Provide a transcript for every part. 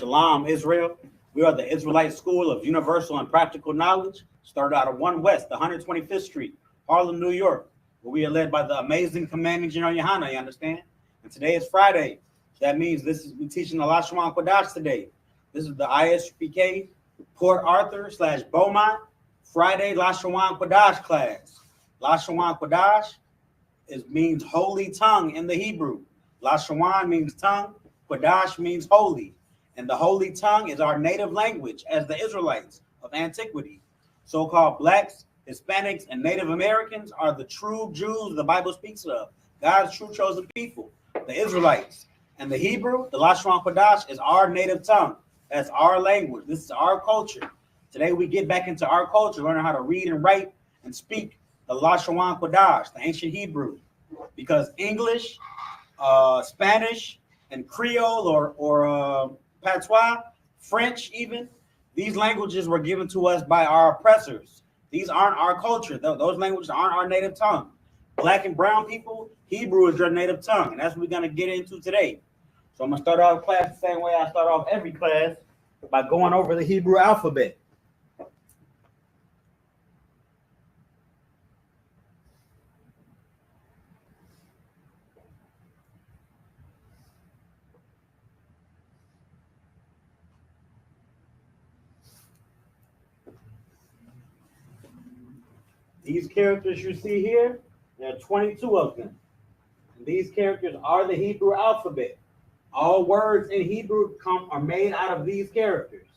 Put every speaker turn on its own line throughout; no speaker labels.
Shalom, Israel. We are the Israelite School of Universal and Practical Knowledge, started out of 1 West, 125th Street, Harlem, New York, where we are led by the amazing Commanding General YAHANNA, you understand? And today is Friday. That means we're teaching the Lashawan Qadash today. This is the I.S.U.P.K Port Arthur / Beaumont Friday Lashawan Qadash class. Lashawan Qadash means holy tongue in the Hebrew. Lashawan means tongue. Qadash means holy. And the holy tongue is our native language as the Israelites of antiquity. So-called blacks, Hispanics, and Native Americans are the true Jews the Bible speaks of, God's true chosen people, the Israelites. And the Hebrew, the Lashawan Qadash, is our native tongue. That's our language. This is our culture. Today we get back into our culture, learning how to read and write and speak the Lashawan Qadash, the ancient Hebrew. Because English, Spanish, and Creole or Patois, French even, these languages were given to us by our oppressors. These aren't our culture. Those languages aren't our native tongue. Black and brown people, Hebrew is your native tongue, and that's what we're going to get into today. So I'm going to start off class the same way I start off every class, by going over the Hebrew alphabet. These characters you see here, there are 22 of them. And these characters are the Hebrew alphabet. All words in Hebrew are made out of these characters.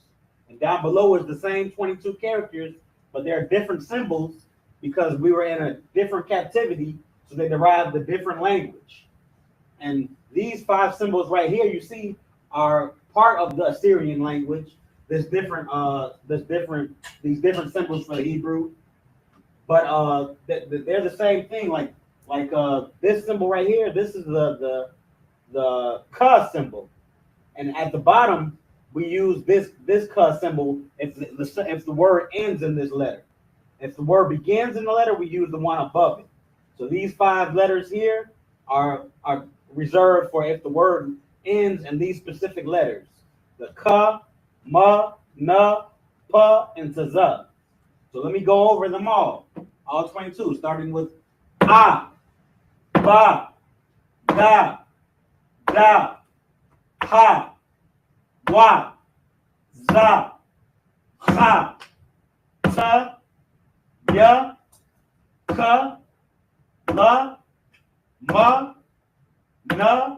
And down below is the same 22 characters, but there are different symbols because we were in a different captivity, so they derived a different language. And these 5 symbols right here, you see, are part of the Assyrian language. These different symbols for the Hebrew. But they're the same thing. Like this symbol right here, this is the Ka symbol, and at the bottom we use this Ka symbol if the word ends in this letter. If the word begins in the letter, we use the one above it. So these 5 letters here are reserved for if the word ends in these specific letters: the Ka, Ma, Na, Pa, and Tza. So let me go over them all 22, starting with A, Ba, Da, Da, Ha, Wa, Za, Ha, Ta, Ya, Ka, La, Ma, Na,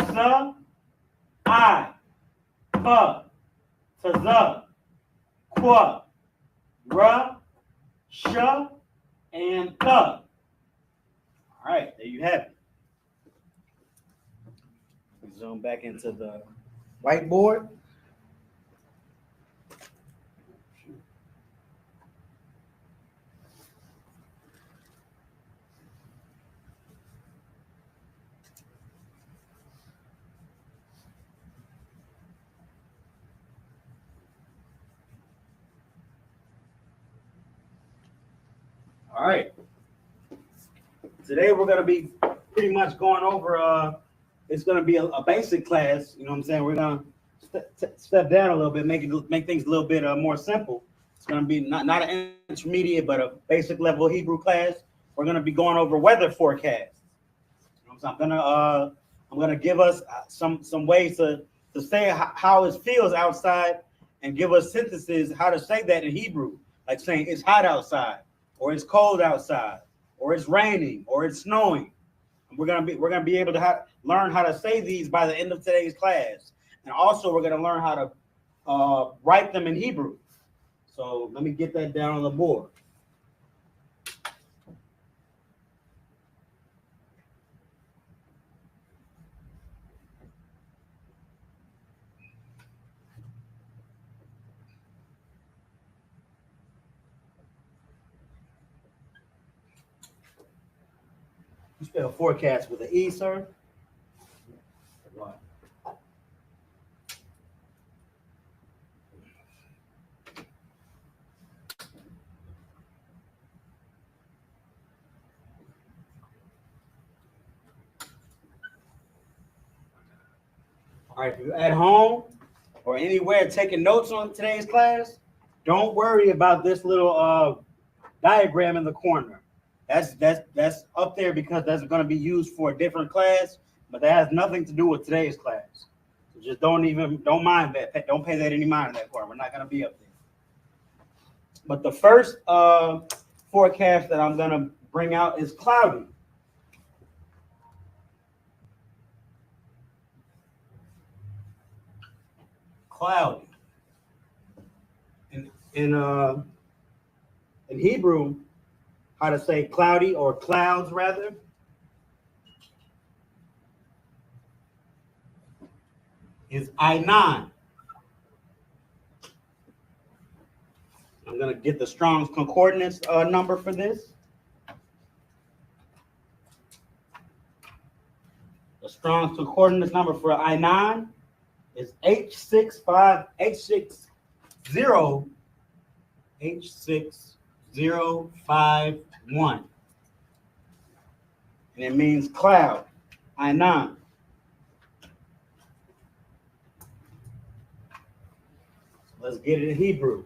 Sa, I, Pa, Tza, Kwa, Ra, Sha, and Ka. All right, there you have it. Zoom back into the whiteboard. All right. Today we're going to be pretty much going over, it's going to be a basic class, you know what I'm saying? We're going to step down a little bit, make things a little bit more simple. It's going to be not an intermediate, but a basic level Hebrew class. We're going to be going over weather forecasts. You know what I'm saying? I'm going to give us some ways to say how it feels outside and give us synthesis how to say that in Hebrew, like saying it's hot outside, or it's cold outside, or it's raining, or it's snowing. And we're gonna be able to learn how to say these by the end of today's class, and also we're gonna learn how to write them in Hebrew. So let me get that down on the board. You spell forecast with an E, sir? What? All right, if you're at home, or anywhere taking notes on today's class, don't worry about this little diagram in the corner. That's up there because that's going to be used for a different class, but that has nothing to do with today's class. So just don't mind that. Don't pay that any mind in that part. We're not going to be up there. But the first forecast that I'm going to bring out is cloudy. Cloudy. In Hebrew, how to say cloudy or clouds rather, is I9. I'm going to get the Strong's Concordance number for this. The Strong's Concordance number for I9 is H6051. And it means cloud, I9. Let's get it in Hebrew.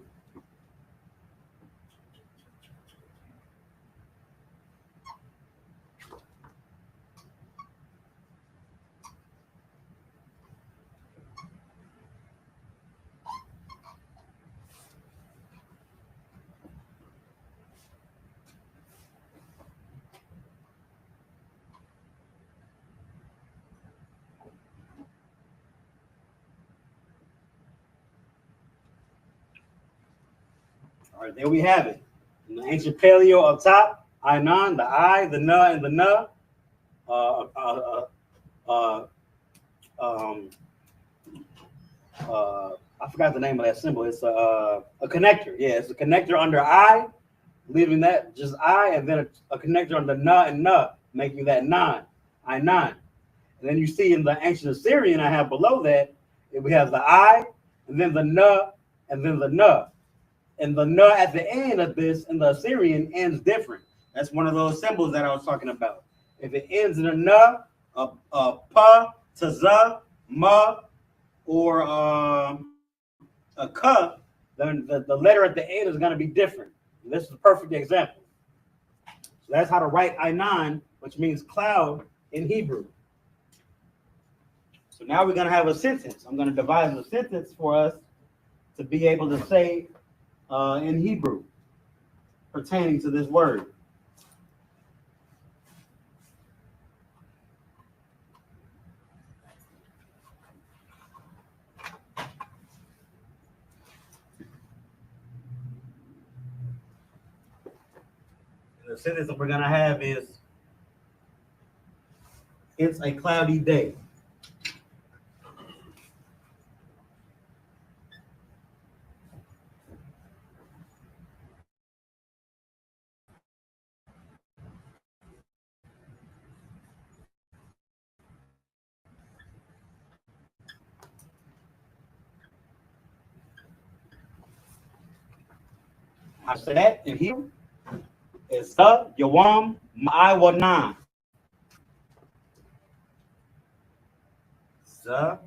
All right, there we have it. In the ancient paleo up top, I9, the I, the na, and the na. I forgot the name of that symbol. It's a connector. Yeah, it's a connector under I, leaving that just I, and then a connector under na and na, making that nine, I9. And then you see in the ancient Assyrian I have below that, we have the I, and then the na, and then the na. And the na at the end of this in the Assyrian ends different. That's one of those symbols that I was talking about. If it ends in a na, pa, taza, ma, or a ka, then the letter at the end is going to be different. And this is a perfect example. So that's how to write I9, which means cloud in Hebrew. So now we're going to have a sentence. I'm going to devise a sentence for us to be able to say in Hebrew pertaining to this word. And the sentence that we're going to have is, it's a cloudy day. I said that in Hebrew. It's the Yawam Ma'awanan. The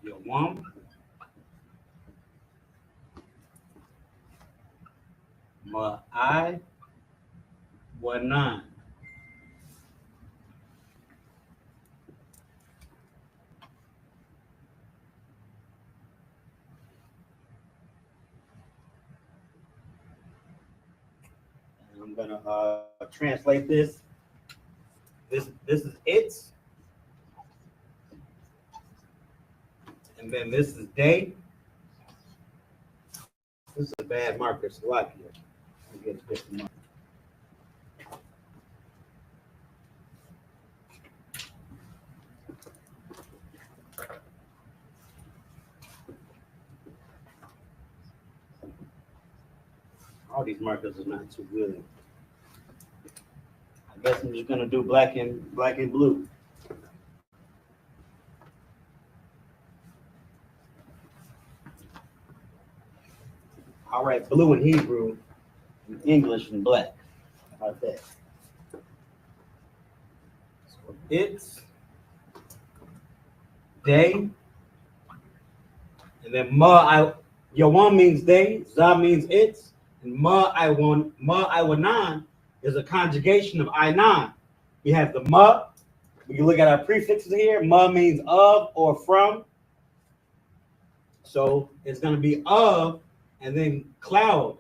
Yawam Ma'awanan. I'm gonna translate this. This is it, and then this is day. This is a bad marker, Slovakia. Get a different marker. All these markers are not too good. I guess I'm just gonna do black and blue. I'll write blue in Hebrew, in English, and black. How about that? So it's day. And then Yawan means day, Za means it's, and Iwanan is a conjugation of I9. We have the Ma. We can look at our prefixes here. Ma means of or from. So it's going to be of and then cloud,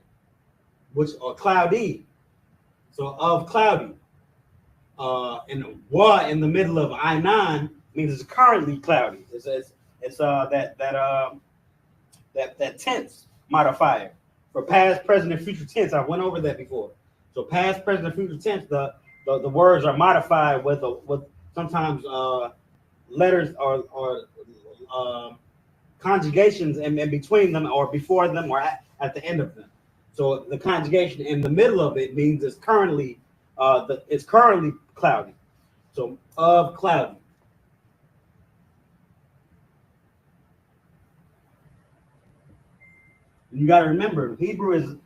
or cloudy. So of cloudy. And wa in the middle of I9 means it's currently cloudy. It's that tense modifier for past, present, and future tense. I went over that before. So past, present, and future tense, the words are modified with sometimes letters or conjugations in between them, or before them, or at the end of them. So the conjugation in the middle of it means it's currently cloudy. So of cloudy. You got to remember, Hebrew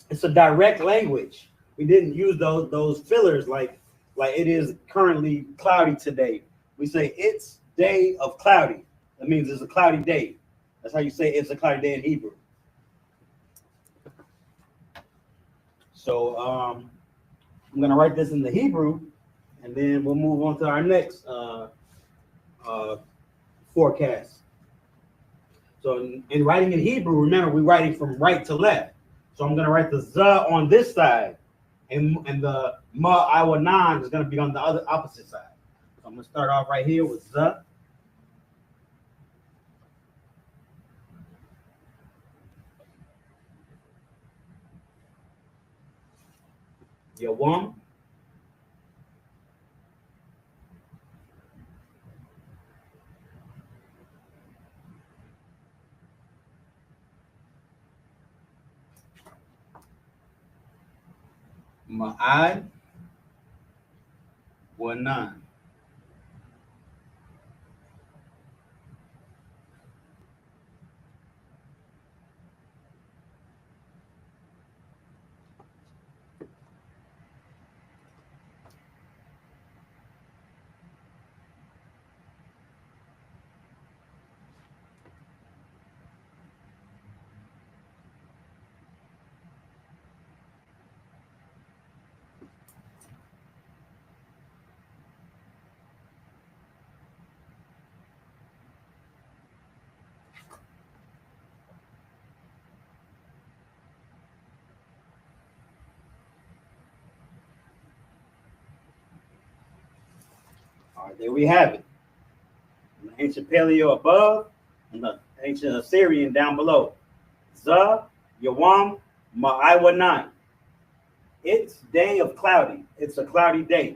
it's a direct language. We didn't use those fillers like it is currently cloudy today. We say it's day of cloudy. That means it's a cloudy day. That's how you say it's a cloudy day in Hebrew. So I'm gonna write this in the Hebrew, and then we'll move on to our next forecast. So in writing in Hebrew, remember, we're writing from right to left. So I'm going to write the za on this side, and the ma iwanan is going to be on the other opposite side. So I'm going to start off right here with za. Yawam. Ma'ad wanan. All right, there we have it. The ancient Paleo above and the ancient Assyrian down below. Za, Yawam, Ma'aiwanan. It's day of cloudy. It's a cloudy day.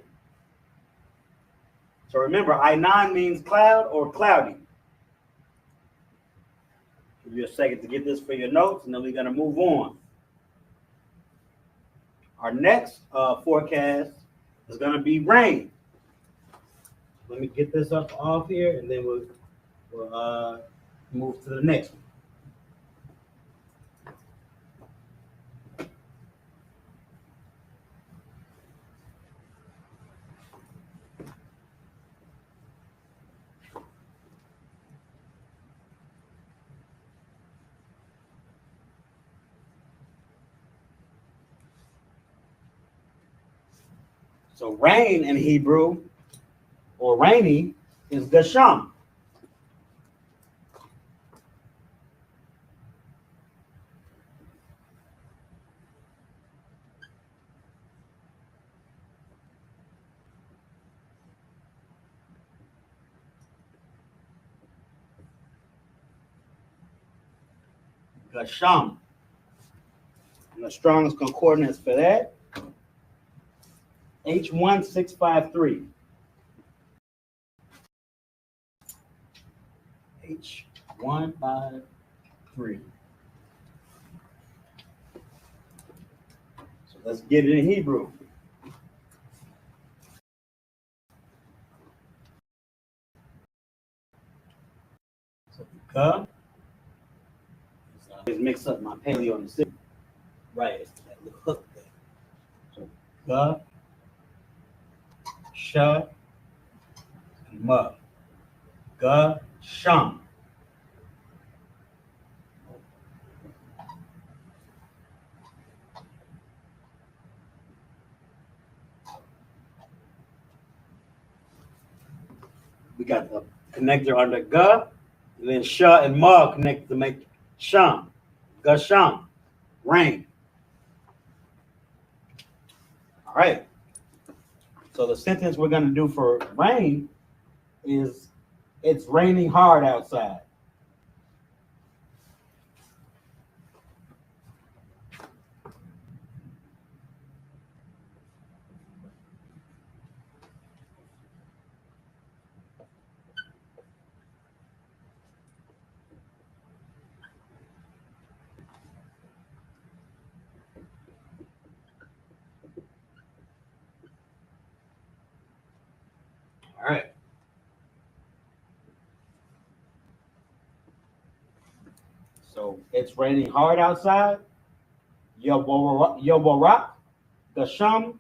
So remember, I9 means cloud or cloudy. Give you a second to get this for your notes, and then we're going to move on. Our next forecast is going to be rain. Let me get this up off here, and then we'll move to the next one. So rain in Hebrew, or rainy, is gasham. Gasham. And the strongest concordance for that, H1653. H153. So let's get it in Hebrew. So ka. Always mix up my paleo and the city. Right, it's that little hook there. So ka, sha, and ma. Gasham. We got the connector under Ga, and then Sha and Ma connect to make Sham. Gasham. Rain. All right. So the sentence we're going to do for rain is it's raining hard outside. All right. So it's raining hard outside. Yobarak, Gasham,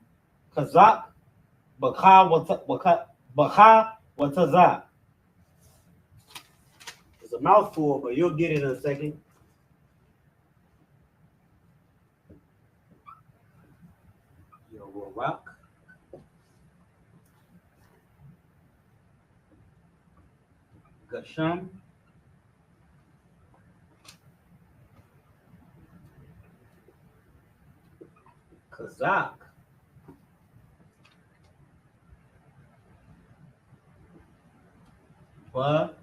Kazak, Bakha Watazak. It's a mouthful, but you'll get it in a second. Yobarak. Gasham. Kazak. Bakha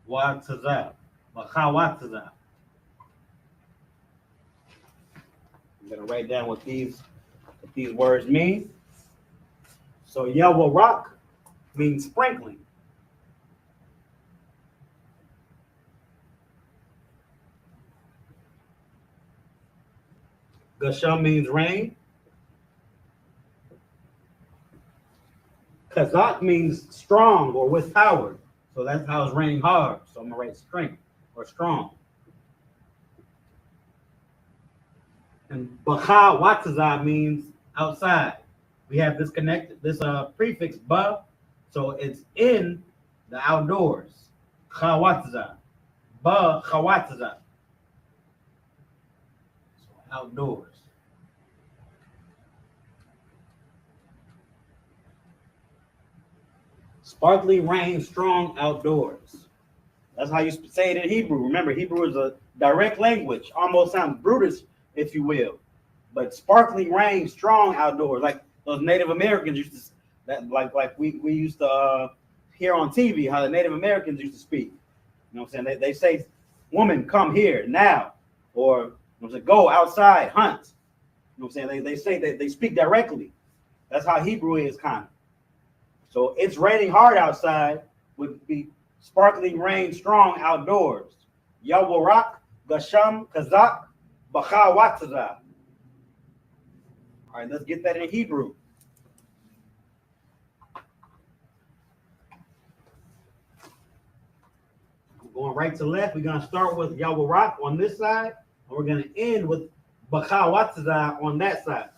Watazak. Bakha Watazak. I'm gonna write down what these words mean. So Yawarak means sprinkling. Gasham means rain. Kazak means strong or with power. So that's how it's raining hard. So I'm gonna write strength or strong. And Bakha Watazah means outside. We have this prefix ba, so it's in the outdoors. Khawatazah. Ba Khawatazah. So outdoors. Sparkling rain, strong outdoors. That's how you say it in Hebrew. Remember, Hebrew is a direct language, almost sounds brutish, if you will. But sparkling rain, strong outdoors, like those Native Americans used to, like we used to hear on TV, how the Native Americans used to speak. You know what I'm saying? They say, "Woman, come here now," or you know what I'm saying, "Go outside, hunt." You know what I'm saying? They say that they speak directly. That's how Hebrew is, kind of. So it's raining hard outside would be sparkling rain, strong outdoors. Yawarak, Gasham, Kazak, Bakha. All right, let's get that in Hebrew. Going right to left, we're going to start with Yawarak on this side, and we're going to end with Bakha on that side.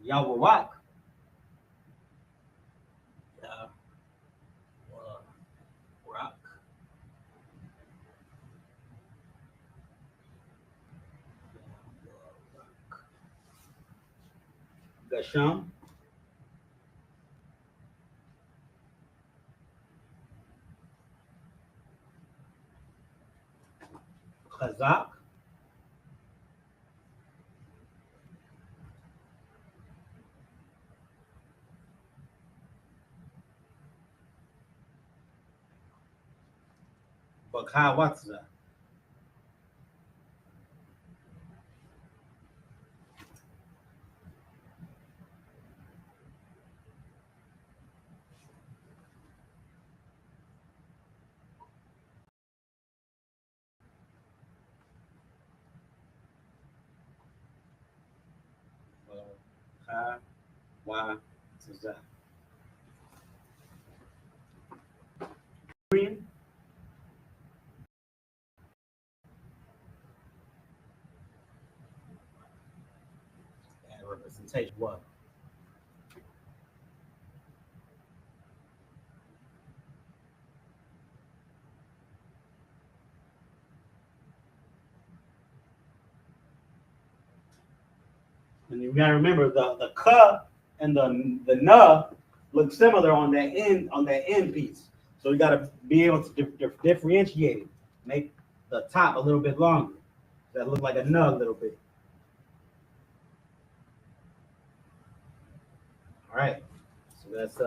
Yawarak. Yawarak. Gasham. Kazak. Bakha. Representation what? And you gotta remember the ka and the na look similar on that end piece. So you gotta be able to differentiate it, make the top a little bit longer. That look like a na a little bit. All right. So that's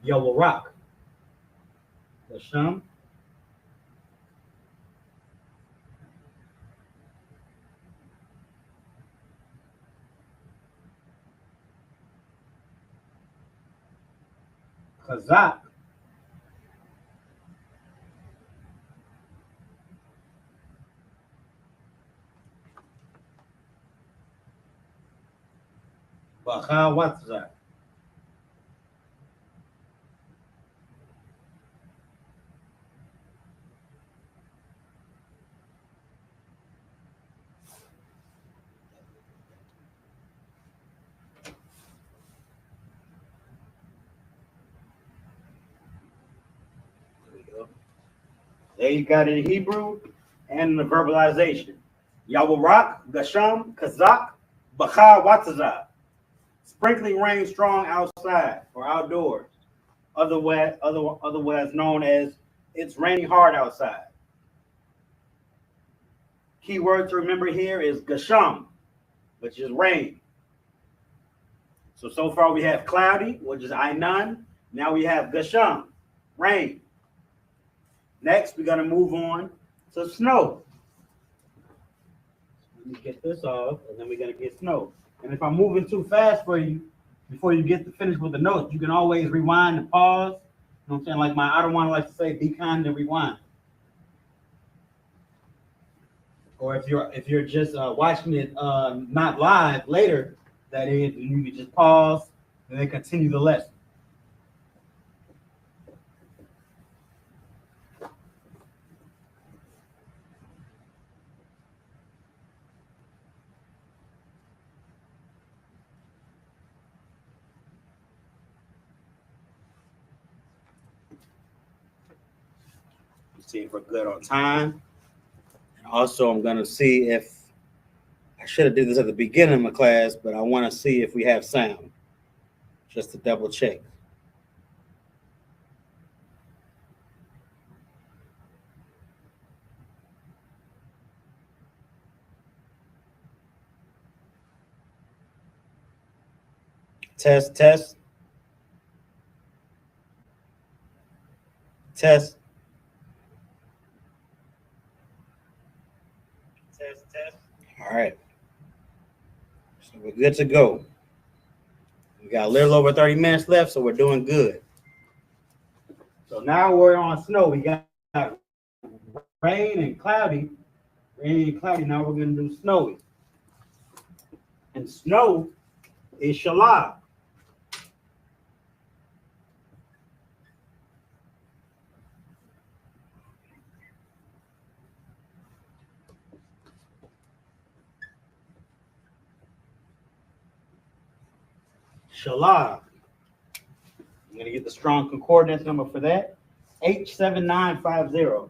Yellow Rock. Lashawan. Kazak. YAHANNA. There you got it in Hebrew and the verbalization. Yawarak, Gasham, Kazak, Bacha Watazah. Sprinkling rain strong outside or outdoors. Otherwise known as it's raining hard outside. Key word to remember here is Gasham, which is rain. So far we have cloudy, which is I-none. Now we have Gasham, rain. Next, we're going to move on to snow. Let me get this off, and then we're going to get snow. And if I'm moving too fast for you, before you get to finish with the notes, you can always rewind and pause. You know what I'm saying? Like my Ottawa likes to say, be kind and rewind. Or if you're just watching it not live later, that is, you can just pause and then continue the lesson. See if we're good on time. And also, I'm going to see if I should have did this at the beginning of my class, but I want to see if we have sound, just to double check. Test, test. Test. Test, test. All right. So we're good to go. We got a little over 30 minutes left, so we're doing good. So now we're on snow. We got rain and cloudy. Rain and cloudy. Now we're going to do snowy. And snow is SHALAM. SHALAM. I'm going to get the strong concordance number for that. H7950.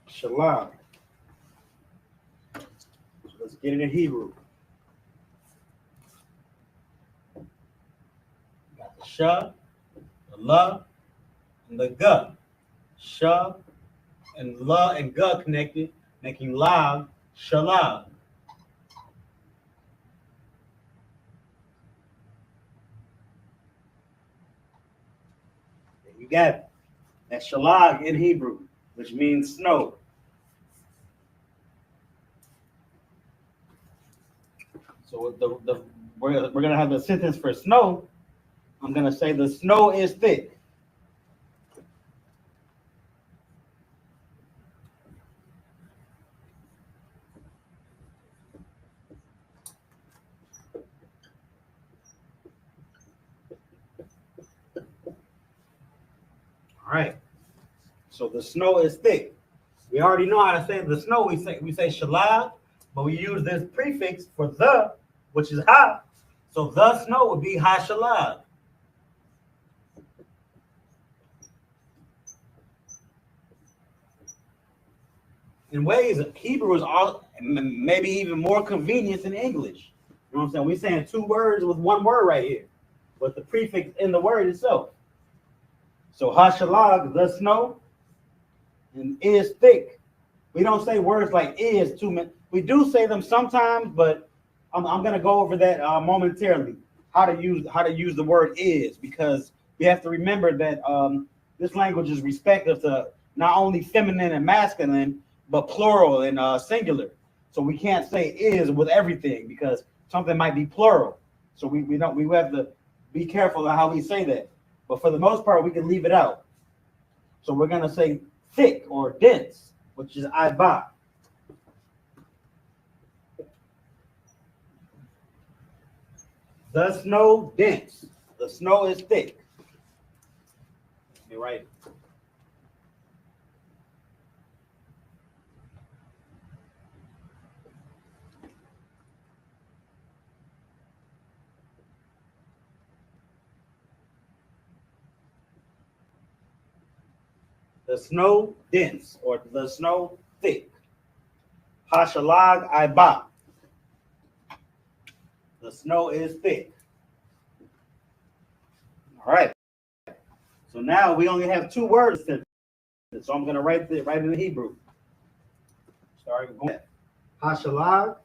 SHALAM. So let's get it in Hebrew. Got the sha, the la, and the ga. Sha and la and ga connected, making la, SHALAM. There you got it. That's SHALAM in Hebrew, which means snow. So we're gonna have the sentence for snow. I'm gonna say the snow is thick. All right. So the snow is thick. We already know how to say the snow. We say SHALAM, but we use this prefix for the, which is ha. So the snow would be HaSHALAM. in ways, Hebrew is all maybe even more convenient than English. You know what I'm saying? We're saying two words with one word right here, but the prefix in the word itself. So hashalag, the snow, and is thick. We don't say words like is too many. We do say them sometimes, but I'm gonna go over that momentarily. How to use the word is, because we have to remember that this language is respective to not only feminine and masculine, but plural and singular. So we can't say is with everything because something might be plural. So we have to be careful of how we say that. But for the most part, we can leave it out. So we're gonna say thick or dense, which is I.S.U.P.K. The snow dense. The snow is thick. You're right. The snow dense or the snow thick. Hashalag I.S.U.P.K. The snow is thick. All right. So now we only have two words. So I'm going to write it in the Hebrew. Starting with Hashalag.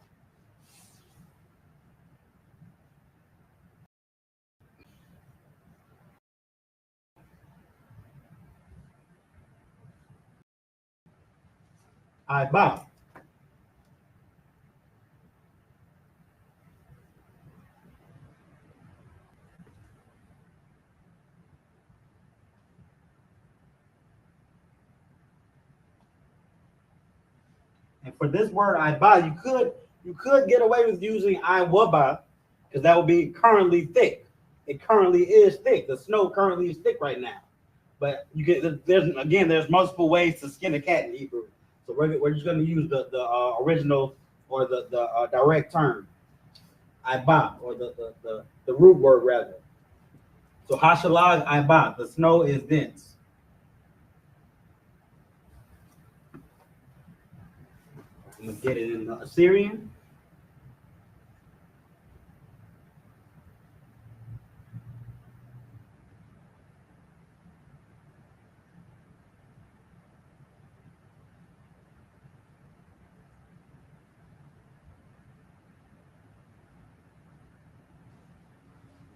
I.S.U.P.K. And for this word I.S.U.P.K, you could get away with using I.S.U.P.K because that would be currently thick. It currently is thick. The snow currently is thick right now. But you get there's multiple ways to skin a cat in Hebrew. So we're just going to use the original or the direct term, I.S.U.P.K, or the root word rather. So hashalag I.S.U.P.K, the snow is dense. I'm gonna get it in the Assyrian.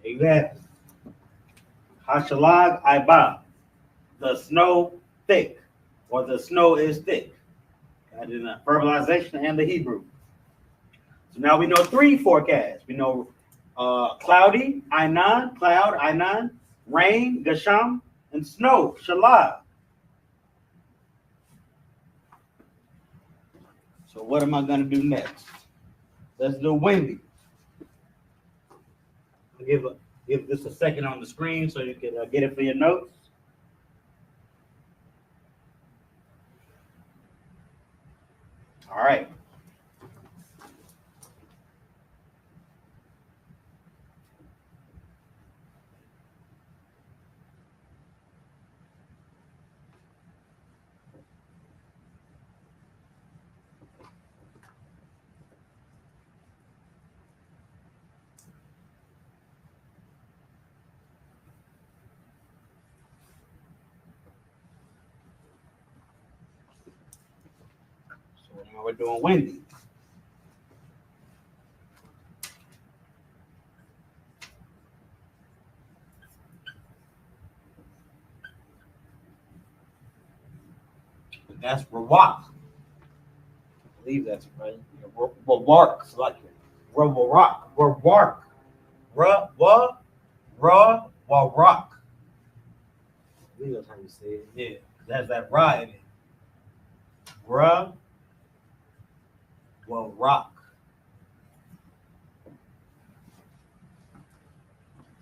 Exactly. Hashalag I.S.U.P.K, the snow thick, or the snow is thick. Got it in the verbalization and the Hebrew. So now we know three forecasts. We know cloudy, Ainan, cloud, Ainan, rain, Gasham, and snow, Shalah. So what am I going to do next? Let's do windy. I'll give this a second on the screen so you can get it for your notes. All right. So now we're doing windy. That's Rawak. I believe that's right. Rawak, like Rawak, Rawak, Rawak. I believe that's how you say it. Yeah, that's that ra in it. Rawak.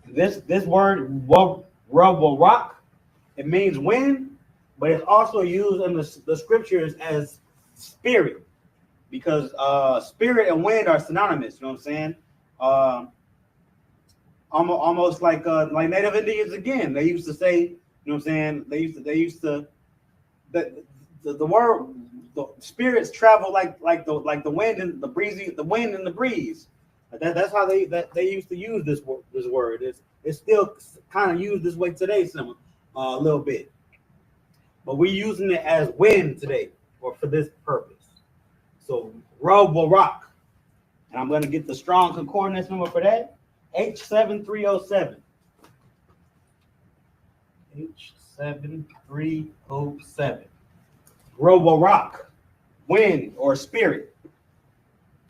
This word Rawak, it means wind, but it's also used in the scriptures as spirit, because spirit and wind are synonymous. You know what I'm saying? Almost like Native Indians again. They used to say, you know what I'm saying? They used to the word the spirits travel like the wind and the wind and the breeze. That's how they used to use this word. It's still kind of used this way today, a little bit, but we're using it as wind today or for this purpose. So will rock, and I'm going to get the strong concordance number for that. H7307. H7307. Will rock, wind or spirit.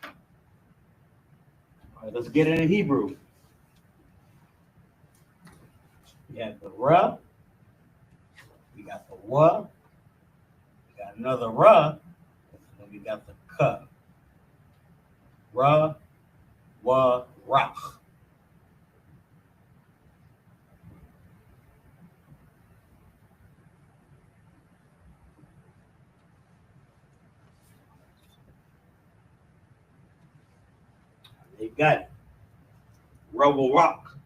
All right, let's get it in Hebrew. We have the ra, we got the wa, we got another ra, and we got the ka. Ra, wa, rock. You got it. Will rock.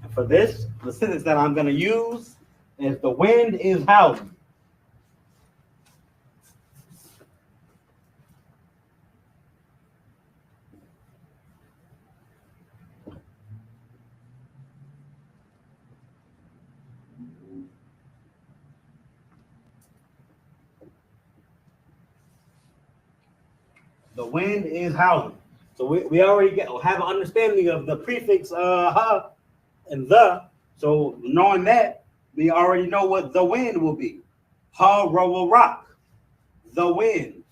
And for this, the sentence that I'm going to use is the wind is howling. The wind is howling. So we already have an understanding of the prefix ha and the. So knowing that, we already know what the wind will be. Ha will rock. The wind.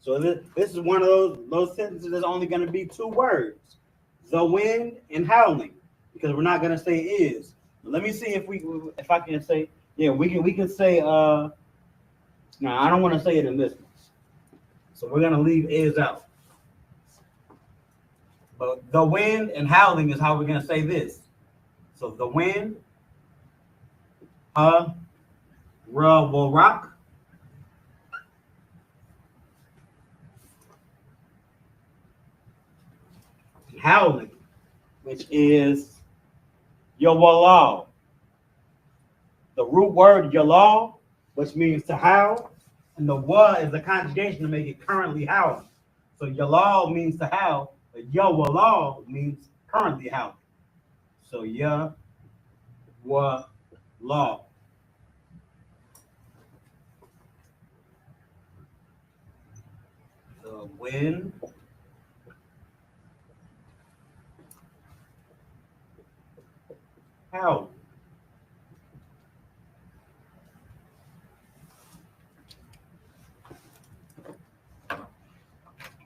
So this is one of those sentences that's only going to be two words. The wind and howling. Because we're not going to say is. Let me see if I can say, yeah, we can say no, I don't want to say it in this one. So we're going to leave is out. But the wind and howling is how we're going to say this. So the wind, will rock. Howling, which is yawallah. The root word yallah, which means to howl. And the wa is the conjugation to make it currently howling. So yalal means to howl, but yawalal means currently howling. So ya wa law. The wind howling.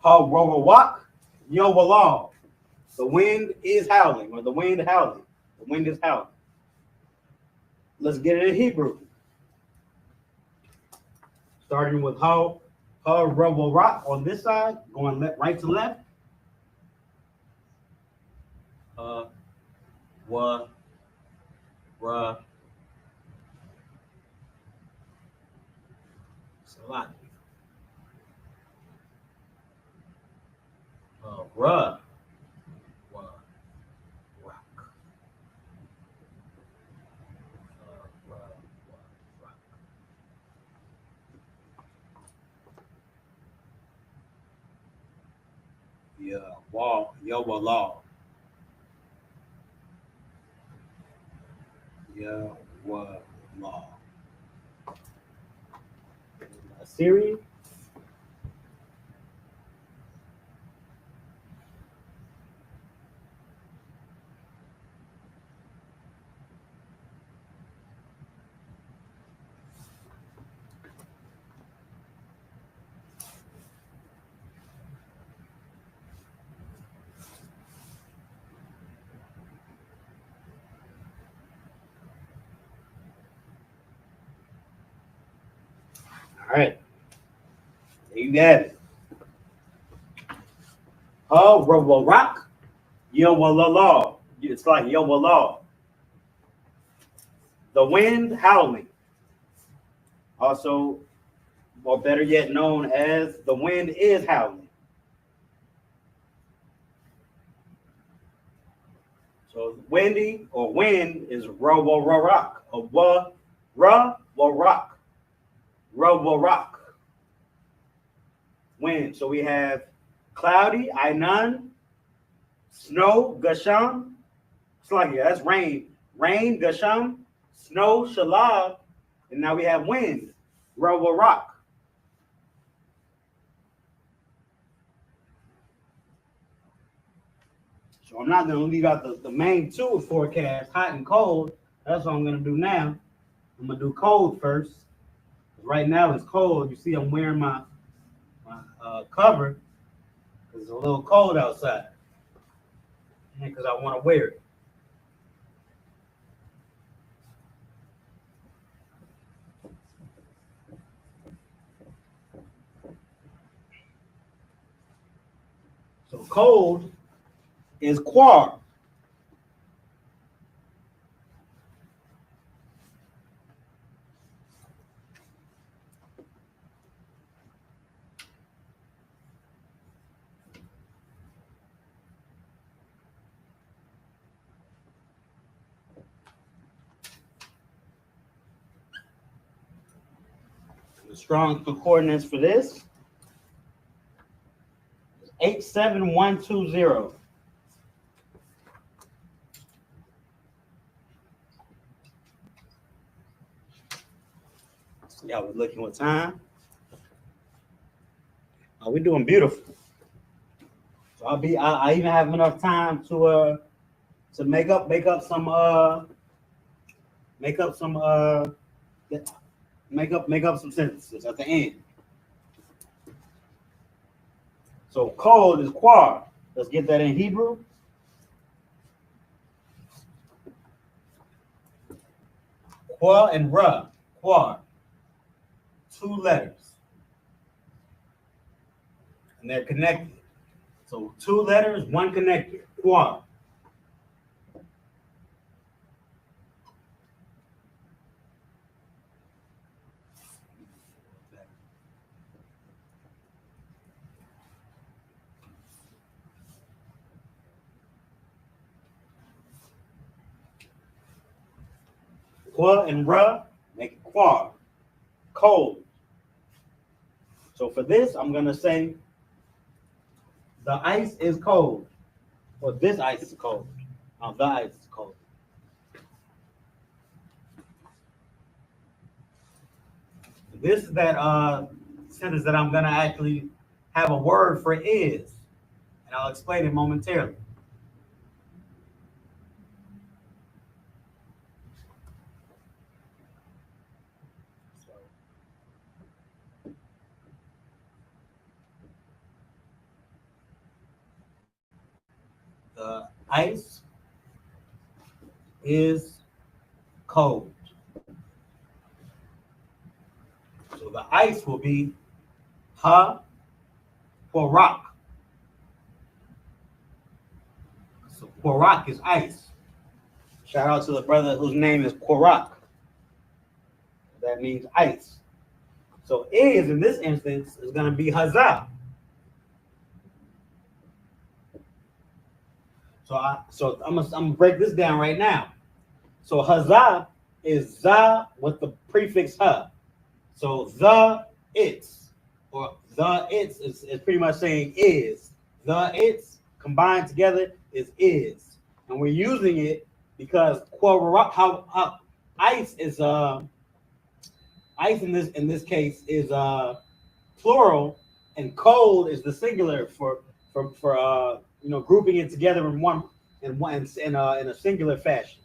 Walk, yo wallah. The wind is howling, or the wind howling. The wind is howling. Let's get it in Hebrew. Starting with how will rock on this side, going right to left. Wa, ra. It's a lot. Ra, wa, rock. Ra, wa, rock. Yeah, wall, yo, law. Yeah, wa, law. Syria. All right. There you got it. Will rock. Yo will law. It's like yo will law. The wind howling. Also, or better yet known as the wind is howling. So windy or wind is rock. A wa Ra will rock. Ra will rock. Wind. So we have cloudy, Ainan, snow, Gasham. It's like, yeah, that's rain. Rain, Gasham, snow, Shalab. And now we have wind. Ra will rock. So I'm not going to leave out the main two forecasts, hot and cold. That's what I'm going to do now. I'm going to do cold first. Right now it's cold. You see I'm wearing my cover because it's a little cold outside. Because I want to wear it. So cold is quar. The strong coordinates for this is 87120. So y'all was looking what time. We're doing beautiful. So I even have enough time to make up some sentences at the end. So cold is quar. Let's get that in Hebrew. Qua and ra, quar. 2 letters. And they're connected. So 2 letters, 1 connector. Quar. Qua and ra make it quar. Cold. So for this, I'm going to say the ice is cold. Or this ice is cold. The ice is cold. This is that sentence that I'm going to actually have a word for is. And I'll explain it momentarily. The ice is cold. So the ice will be ha for rock. So Qorak is ice. Shout out to the brother whose name is Qorak. That means ice. So is in this instance is going to be Hazah. So I'm gonna break this down right now. So Hazah is za with the prefix ha. So the it's or the it's is pretty much saying is. The it's combined together is, and we're using it because how ice is ice in this case is plural, and cold is the singular for grouping it together in a singular fashion.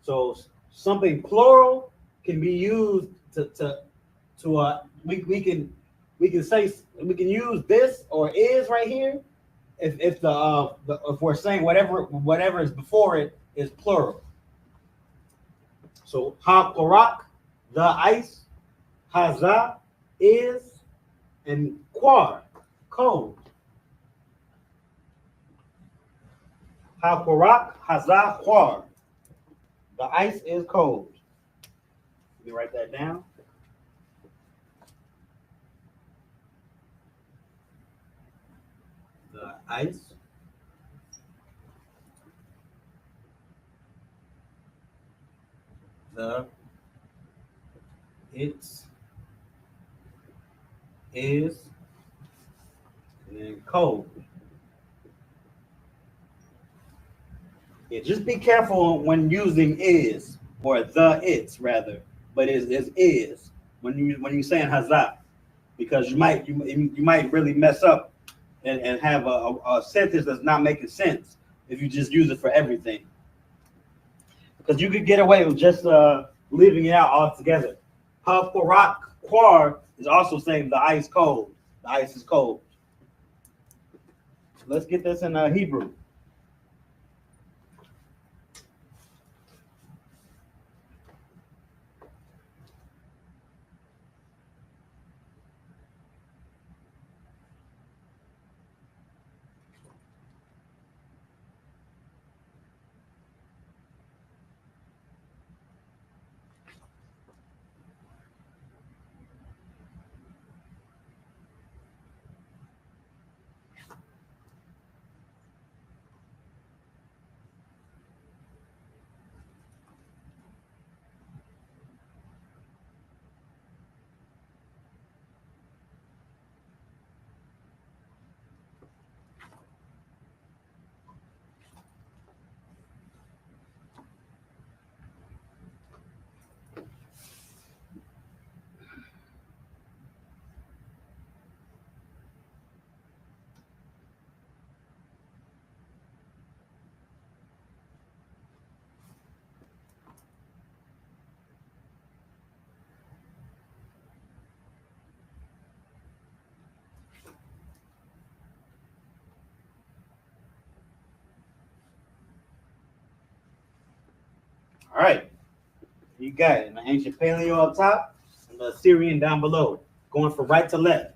So something plural can be used we can use this or is right here if we're saying whatever is before it is plural. So ha Qorak, the ice, Hazah is, and quar, cold. Ha Qorak, Hazah, quar. The ice is cold. Let me write that down. The ice It is, and then cold. Yeah, just be careful when using is or the it's rather, but is when you saying hazak, because you might really mess up and have a sentence that's not making sense if you just use it for everything. Because you could get away with just leaving it out altogether. Haporak Quar is also saying the ice cold. The ice is cold. Let's get this in Hebrew. All right. You got it. The ancient paleo up top and the Assyrian down below. Going from right to left.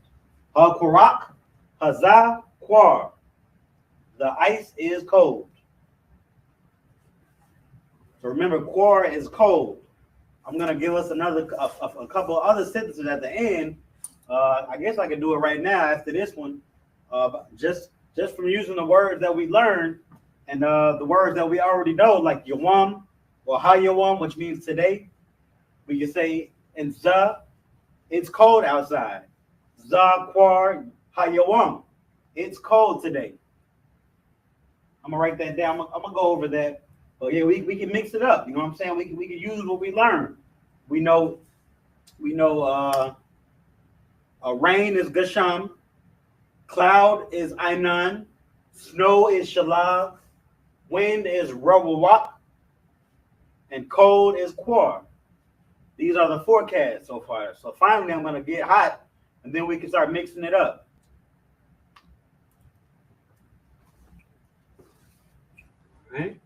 Ha-Qurak, Hazah, Quar. The ice is cold. So remember, Quar is cold. I'm going to give us a couple of other sentences at the end. I guess I can do it right now after this one. Just from using the words that we learned and the words that we already know, like Yawam or Hayawam, which means today. We can say in Za, it's cold outside. Za Quar Hayawam. It's cold today. I'm gonna write that down. I'm gonna go over that. But yeah, we can mix it up. You know what I'm saying? We can use what we learned. We know rain is Gasham, cloud is Ainan, snow is Shalag, wind is Rawawak, and cold is Quar. These are the forecasts so far. So finally I'm gonna get hot and then we can start mixing it up. Right?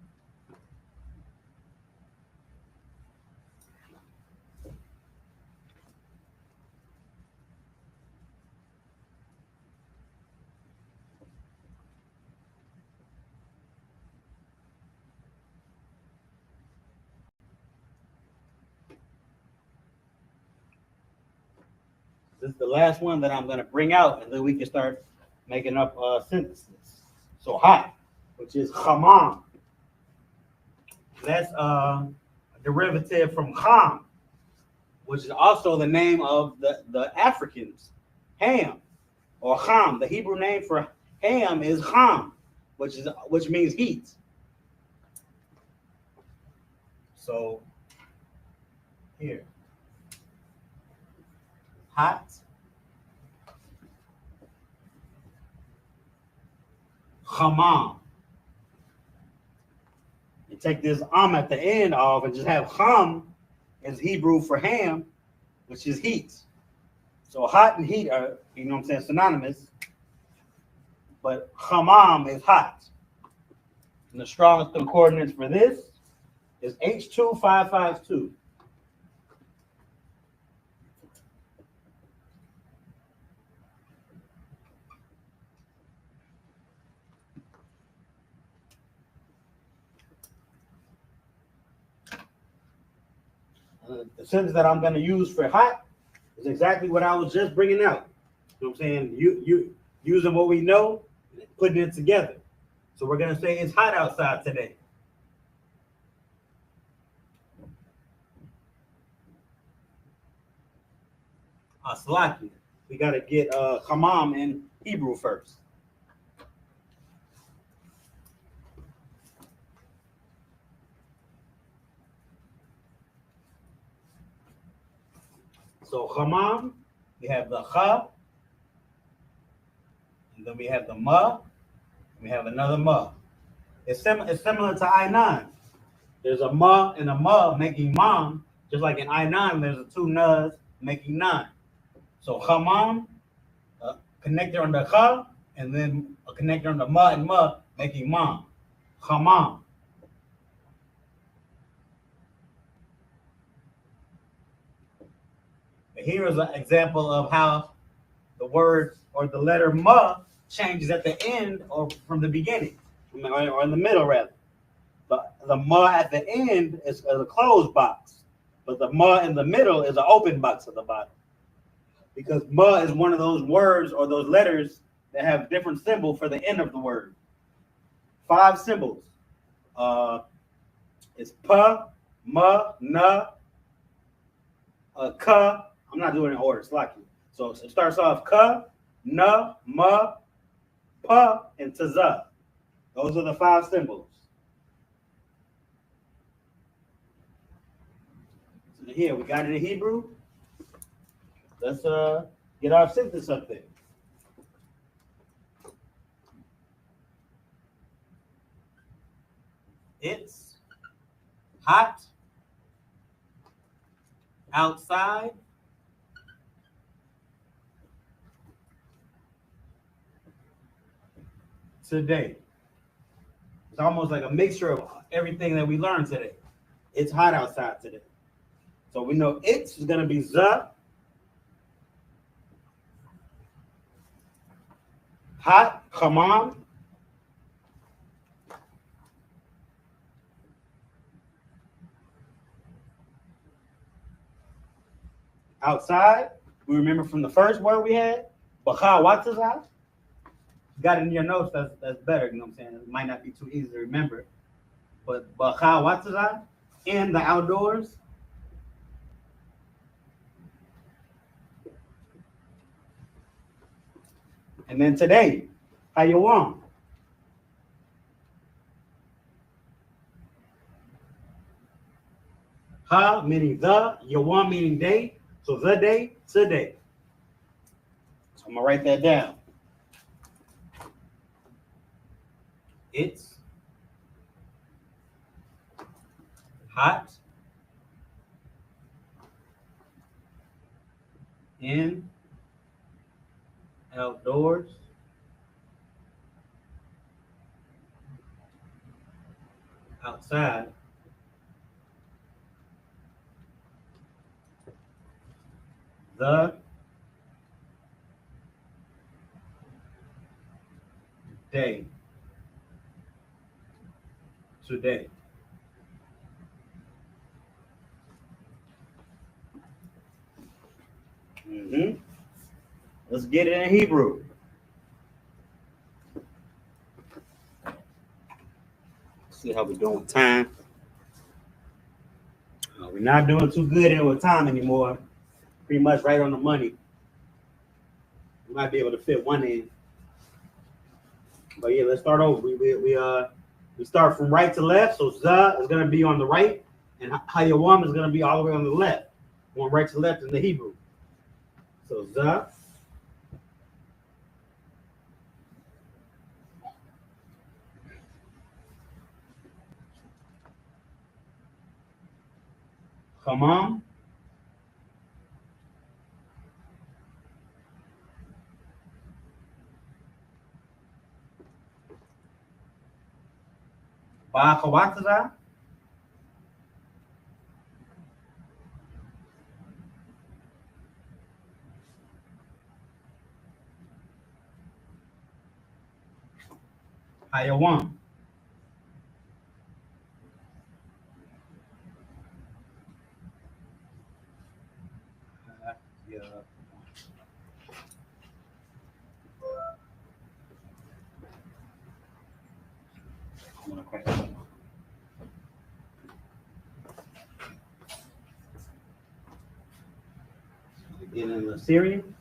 This is the last one that I'm gonna bring out, and then we can start making up synthesis. So hot, which is Haman. That's a derivative from Ham, which is also the name of the Africans, Ham or Ham. The Hebrew name for Ham is Ham, which means heat. So here, hot, Haman. You take this at the end off and just have Ham as Hebrew for Ham, which is heat. So hot and heat are, you know what I'm saying, synonymous. But Hamam is hot. And the strongest coordinates for this is H2552. The sentence that I'm going to use for hot is exactly what I was just bringing out. You know what I'm saying? You using what we know, putting it together. So we're going to say it's hot outside today. Salaki. We got to get Hamam in Hebrew first. So Hamam, we have the Ha, and then we have the Ma, and we have another Ma. It's similar to I-9. There's a Ma and a Ma making Mom, just like in I-9, there's a two Nas making 9. So Hamam, connector on the Ha, and then a connector on the Ma and Ma making Mom. Hamam. Here is an example of how the word or the letter Ma changes at the end or from the beginning, or in the middle rather. The Ma at the end is a closed box, but the Ma in the middle is an open box at the bottom. Because Ma is one of those words or those letters that have different symbol for the end of the word. 5 symbols. It's Pa, Ma, Na, Ka. I'm not doing it in order, it's lucky. So it starts off Ka, Na, Ma, Pa, and Taza. Those are the 5 symbols. So here, we got it in Hebrew. Let's get our sentence up there. It's hot outside today. It's almost like a mixture of everything that we learned today. It's hot outside today. So we know it's going to be za. Hot, Hamam. Outside, we remember from the first word we had, Bacha Watazah. Got it in your notes, that's better, you know what I'm saying? It might not be too easy to remember. But Bacha Watazah, in the outdoors. And then today, Hayawan. Ha meaning the, Yawan meaning day. So the day, today. So I'm gonna write that down. It's hot in outdoors outside the day today. Let's get it in Hebrew. See how we're doing with time. We're not doing too good with time anymore. Pretty much right on the money. We might be able to fit one in. But yeah, let's start over. We start from right to left. So za is going to be on the right, and hayawam is going to be all the way on the left. Going right to left in the Hebrew. So za. Hamam. Ba'akawataza. Hayawan. in the Syrian.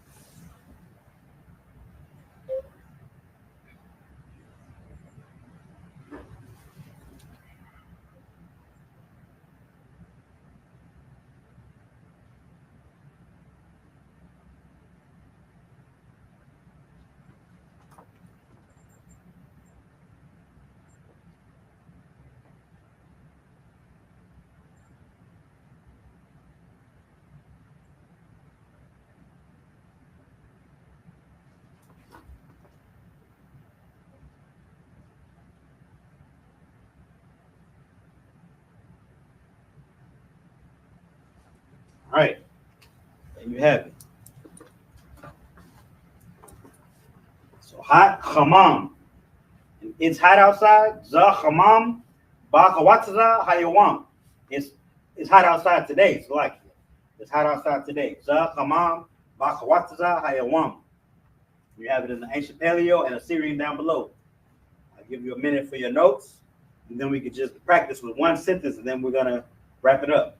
All right, there you have it. So hot hamam. It's hot outside. Za hamam bakawatza hayawam. It's hot outside today. It's like it's hot outside today. Za hamam bakawatza hayawam. You have it in the ancient Paleo and Assyrian down below. I'll give you a minute for your notes, and then we can just practice with one sentence, and then we're gonna wrap it up.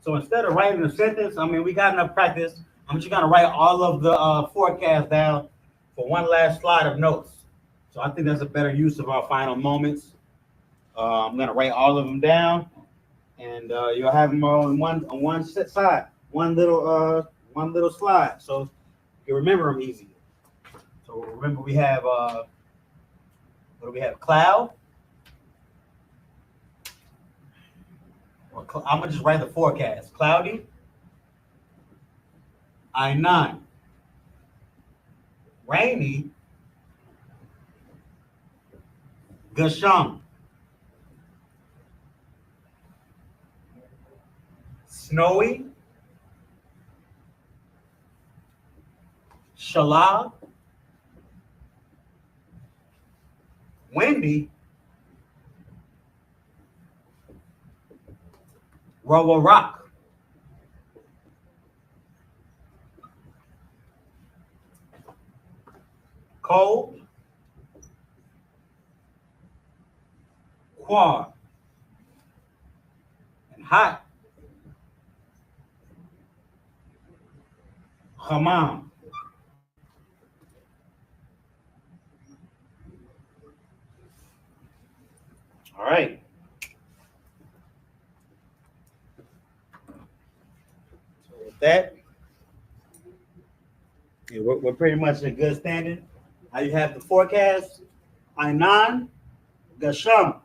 So instead of writing a sentence, I mean, we got enough practice. I'm just gonna write all of the forecasts down for one last slide of notes. So I think that's a better use of our final moments. I'm gonna write all of them down, and you'll have them all on one side, one little slide, so you can remember them easy. So remember, we have what do we have? Cloud. I'm gonna just write the forecast. Cloudy. I-9. Rainy. Gasham. Snowy. Shalab. Windy. Rock. Cold. Quad. And hot. Hammam. All right. That yeah, we're pretty much in good standing. Now you have the forecast: Ainan, Gasham,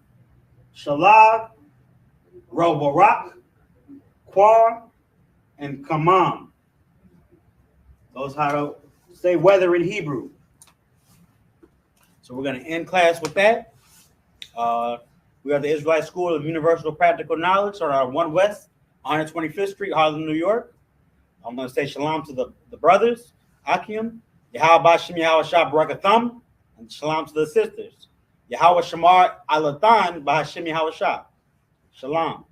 Shalab, Rock, Quar, and Kamam. Those how to say weather in Hebrew. So we're going to end class with that. We are the Israelite School of Universal Practical Knowledge on our 1 West, 125th Street, Harlem, New York. I'm going to say shalom to the brothers, Akim, Yahweh Bashim Yahweh Shah Barakatham, and shalom to the sisters, Yahweh Shamar Alatan Bahashim Yahweh Shah. Shalom.